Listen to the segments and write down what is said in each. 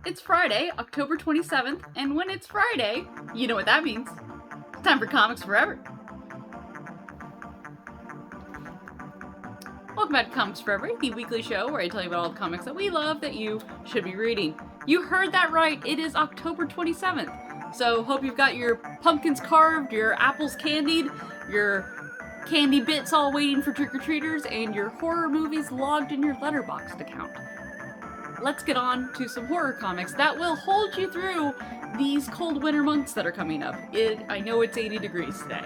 It's Friday, October 27th, and when it's Friday, you know what that means. It's time for Comics Forever. Welcome back to Comics Forever, the weekly show where I tell you about all the comics that we love that you should be reading. You heard that right, it is October 27th. So hope you've got your pumpkins carved, your apples candied, your candy bits all waiting for trick-or-treaters, and your horror movies logged in your Letterboxd account. Let's get on to some horror comics that will hold you through these cold winter months that are coming up. I know it's 80 degrees today.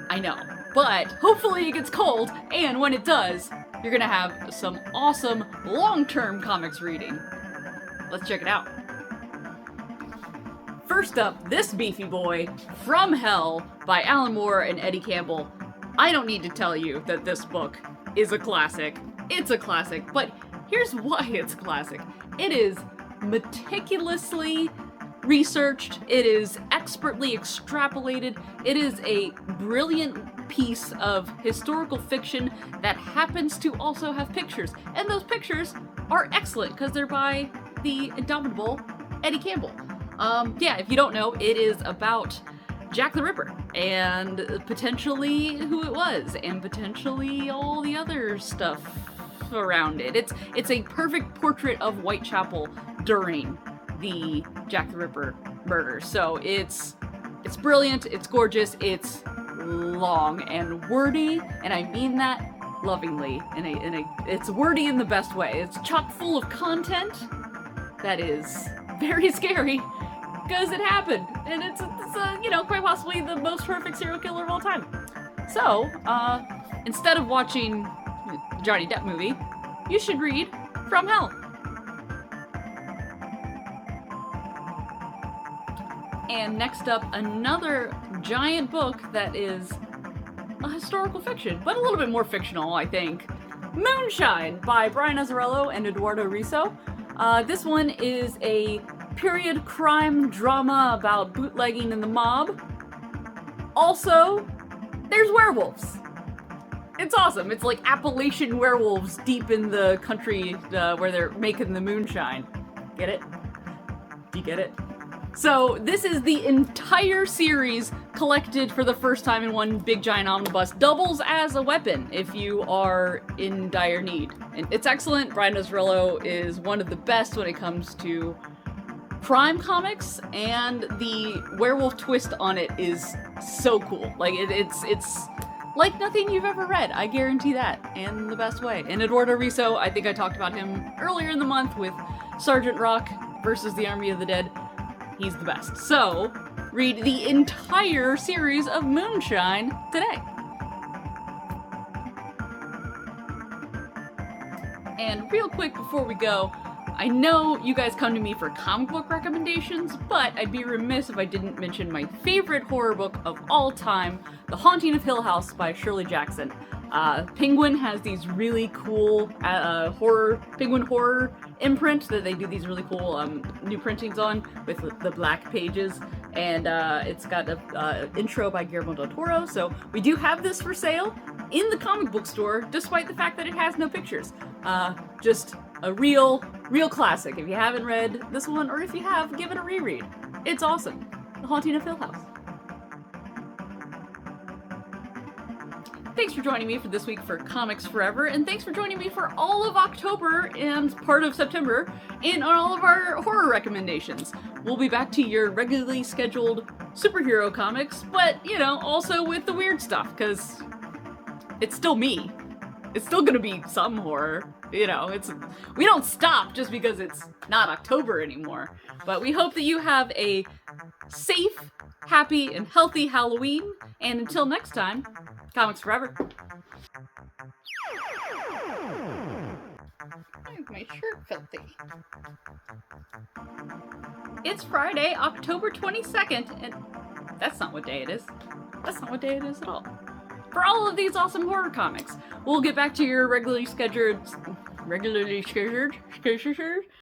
I know. But hopefully it gets cold, and when it does, you're gonna have some awesome long-term comics reading. Let's check it out. First up, this beefy boy, From Hell, by Alan Moore and Eddie Campbell. I don't need to tell you that this book is a classic. It's a classic, but here's why it's a classic. It is meticulously researched, it is expertly extrapolated, it is a brilliant piece of historical fiction that happens to also have pictures. And those pictures are excellent because they're by the indomitable Eddie Campbell. If you don't know, it is about Jack the Ripper and potentially who it was and potentially all the other stuff around it. It's a perfect portrait of Whitechapel during the Jack the Ripper murder. So it's brilliant, it's gorgeous, it's long and wordy, and I mean that lovingly. It's wordy in the best way. It's chock full of content that is very scary because it happened, and it's quite possibly the most horrific serial killer of all time. So instead of watching the Johnny Depp movie, you should read From Hell. And next up, another giant book that is a historical fiction, but a little bit more fictional, I think. Moonshine by Brian Azzarello and Eduardo Risso. This one is a period crime drama about bootlegging and the mob. Also, there's werewolves. It's awesome. It's like Appalachian werewolves deep in the country where they're making the moonshine. Get it? Do you get it? So this is the entire series collected for the first time in one big giant omnibus. Doubles as a weapon if you are in dire need. And it's excellent. Brian Azzarello is one of the best when it comes to crime comics, and the werewolf twist on it is so cool. Like it's like nothing you've ever read, I guarantee that, and the best way. And Eduardo Risso, I think I talked about him earlier in the month with Sergeant Rock versus the Army of the Dead. He's the best. So, read the entire series of Moonshine today. And real quick before we go, I know you guys come to me for comic book recommendations, but I'd be remiss if I didn't mention my favorite horror book of all time, The Haunting of Hill House by Shirley Jackson. Penguin has these really cool Penguin horror imprint that they do these really cool new printings on with the black pages, and it's got an intro by Guillermo del Toro. So we do have this for sale in the comic book store, despite the fact that it has no pictures. Just a real classic. If you haven't read this one, or if you have, give it a reread. It's awesome. The Haunting of Hill House. Thanks for joining me for this week for Comics Forever, and thanks for joining me for all of October and part of September in all of our horror recommendations. We'll be back to your regularly scheduled superhero comics, but, also with the weird stuff, because it's still me. It's still gonna be some horror. We don't stop just because it's not October anymore. But we hope that you have a safe, happy, and healthy Halloween, and until next time, Comics Forever. My shirt filthy. It's Friday, October 22nd, and that's not what day it is. That's not what day it is at all. For all of these awesome horror comics, we'll get back to your regularly scheduled